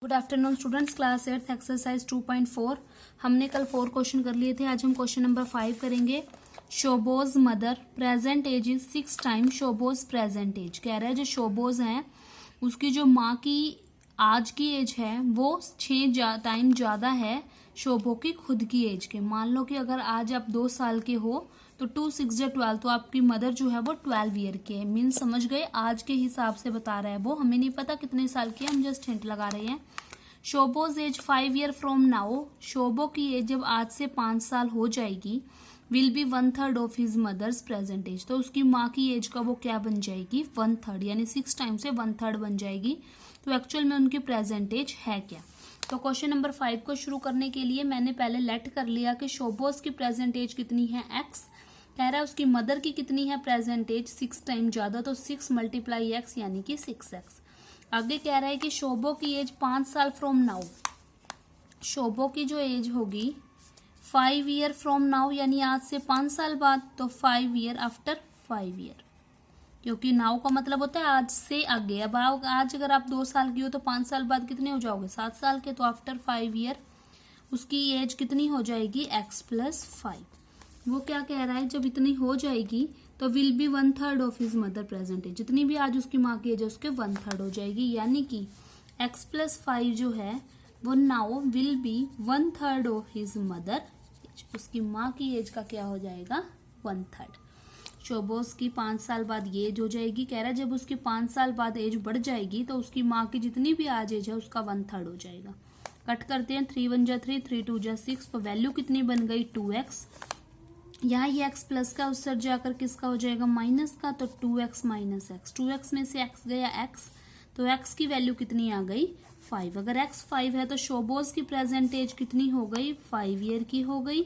Good afternoon students, class 8 exercise 2.4। हमने कल 4 question कर लिए थे। आज हम क्वेश्चन नंबर 5 करेंगे। शोबोज mother present age is 6 time शोबोज प्रेजेंट एज। कह रहा है जो शोबोज है उसकी जो माँ की आज की एज है वो 6 टाइम ज्यादा है शोभो की खुद की एज के। मान लो कि अगर आज आप 2 साल के हो तो 2 6 12, तो आपकी मदर जो है वो 12 ईयर के है। मीन समझ गए, आज के हिसाब से बता रहा है वो, हमें नहीं पता कितने साल की है, हम जस्ट हिंट लगा रहे हैं। Shobo's age 5 year from now. Shobo की एज जब आज से 5 साल हो जाएगी, will be 1/3 of his mother's present age. तो उसकी माँ की एज का वो क्या बन जाएगी? 1/3, यानी 6 टाइम से 1/3 बन जाएगी। तो एक्चुअल में उनकी प्रेजेंट एज है क्या? तो क्वेश्चन नंबर 5 को शुरू करने के लिए मैंने पहले लेट कर लिया कि शोबोज की प्रेजेंट एज कितनी है, x। कह रहा है उसकी मदर की कितनी है प्रेजेंट एज, 6 टाइम ज्यादा, तो 6 × x यानी कि 6x। आगे कह रहा है कि शोबो की एज 5 साल फ्रॉम नाउ। शोबो की जो एज होगी 5 ईयर फ्रॉम नाउ, यानी आज से 5 साल बाद, तो 5 ईयर आफ्टर 5 ईयर, क्योंकि नाउ का मतलब होता है आज से आगे। अब आज अगर आप 2 साल की हो तो 5 साल बाद कितने हो जाओगे? 7 साल के। तो आफ्टर 5 ईयर उसकी एज कितनी हो जाएगी? x + 5। वो क्या कह रहा है, जब इतनी हो जाएगी तो will be 1/3 of his mother present age. जितनी भी आज उसकी माँ की एज है उसके 1/3 हो जाएगी, यानी कि x + 5 जो है वो now will be 1/3 of his mother age. उसकी माँ की एज का क्या हो जाएगा? 1/3। शोबोस की 5 साल बाद ये एज हो जाएगी। कह रहा है जब उसकी 5 साल बाद एज बढ़ जाएगी तो उसकी माँ की जितनी भी आज एज है उसका 1/3 हो जाएगा। कट करते हैं, 3 × 1 = 3, 3 × 2 = 6, तो वैल्यू कितनी बन गई? 2x। यहाँ ये x प्लस का उस साइड जाकर किसका हो जाएगा? माइनस का, तो 2x - x। 2x में से x गया x, तो x की वैल्यू कितनी आ गई? 5। अगर x 5 है तो शोबोज की प्रेजेंट एज कितनी हो गई? 5 ईयर की हो गई।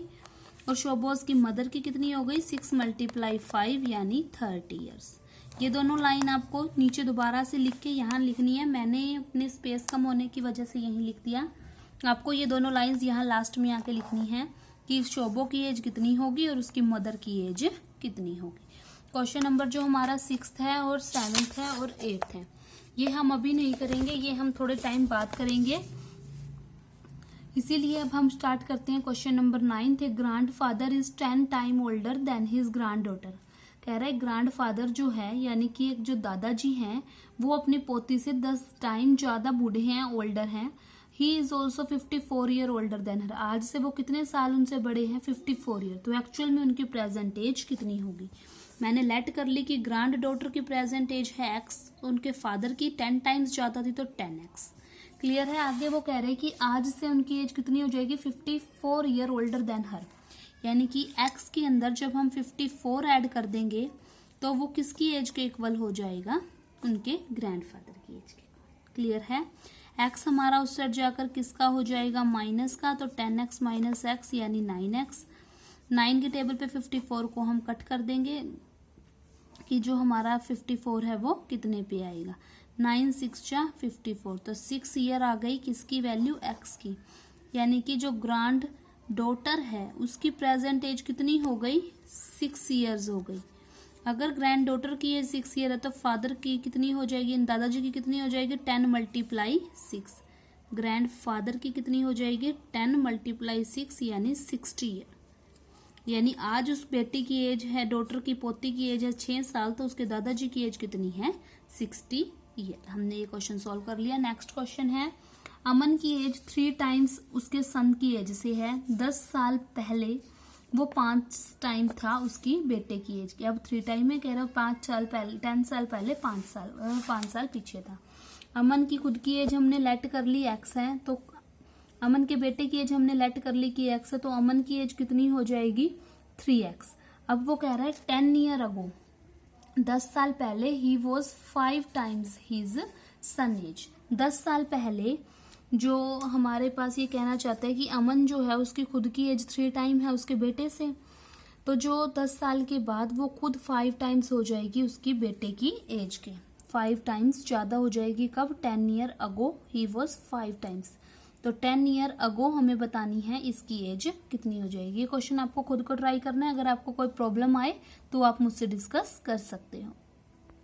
और शोबोज की मदर की कितनी हो गई? 6 × 5 यानी 30 ईयर्स। ये दोनों लाइन आपको नीचे दोबारा से लिख के यहाँ लिखनी है। मैंने अपने स्पेस कम होने की वजह से यहीं लिख दिया। आपको ये दोनों लाइंस यहाँ लास्ट में आके लिखनी है कि शोबो की एज कितनी होगी और उसकी मदर की एज कितनी होगी। क्वेश्चन नंबर जो हमारा 6th है और 7th है और 8th है, ये हम अभी नहीं करेंगे, ये हम थोड़े टाइम बाद करेंगे। इसीलिए अब हम स्टार्ट करते हैं question number 9। Grand father is 10 time older than his grand daughter. कह रहा है ग्रैंड फादर जो है, यानी कि एक जो दादाजी हैं, वो अपनी पोती से 10 टाइम ज्यादा बूढ़े हैं, ओल्डर हैं। He is also 54 year older than her. आज से वो कितने साल उनसे बड़े हैं? 54 ईयर। तो एक्चुअल में उनकी प्रेजेंट एज कितनी होगी? मैंने लेट कर ली कि ग्रैंड डॉटर की प्रेजेंट एज है x, उनके फादर की 10 टाइम्स ज्यादा थी तो 10x। क्लियर है? आगे वो कह रहे हैं कि आज से उनकी एज कितनी हो जाएगी? 54 ईयर ओल्डर देन हर, यानी कि x के अंदर जब हम 54 ऐड कर देंगे तो वो किसकी एज के इक्वल हो जाएगा? उनके ग्रैंडफादर की एज के। क्लियर है? x हमारा उस साइड जाकर किसका हो जाएगा? माइनस का, तो 10x - x यानी 9x। 9 की टेबल पे 54 को हम कट कर देंगे कि जो हमारा 54 है वो कितने पे आएगा? 9 × 6 = 54, तो 6 ईयर आ गई किसकी वैल्यू? x की। यानी कि जो ग्रैंड डॉटर है उसकी प्रेजेंट एज कितनी हो गई? 6 ईयर्स हो गई। अगर ग्रैंड डॉटर की एज 6 ईयर है तो फादर की कितनी हो जाएगी? दादाजी की कितनी हो जाएगी? 10 × 6। ग्रैंड फादर की कितनी हो जाएगी? 10 × 6 यानी 60 ईयर। यानी आज उस बेटी की एज है, डॉटर की पोती की एज है 6 साल, तो उसके दादाजी की एज कितनी है? 60 ईयर। हमने ये क्वेश्चन सॉल्व कर लिया। नेक्स्ट क्वेश्चन है, अमन की एज 3 टाइम्स उसके सन की एज से है। 10 साल पहले वो 5 टाइम था उसकी बेटे की एज की। अब 3 टाइम है, कह रहा हूँ 5 साल पहले, 10 साल पहले 5 साल पीछे था। अमन की खुद की एज हमने लेट कर ली x है, तो अमन के बेटे की एज हमने लेट कर ली कि x है, तो अमन की एज कितनी हो जाएगी? 3x। अब वो कह रहा है 10 ईयर अगो, 10 साल पहले, he was 5 times his son age. 10 साल पहले जो हमारे पास ये कहना चाहता है कि अमन जो है उसकी खुद की एज 3 टाइम है उसके बेटे से, तो जो 10 साल के बाद वो खुद 5 टाइम्स हो जाएगी उसकी बेटे की एज के। 5 टाइम्स ज्यादा हो जाएगी कब? 10 year ago he was 5 times. तो 10 ईयर अगो हमें बतानी है इसकी एज कितनी हो जाएगी। ये क्वेश्चन आपको खुद को ट्राई करना है। अगर आपको कोई प्रॉब्लम आए तो आप मुझसे डिस्कस कर सकते हो।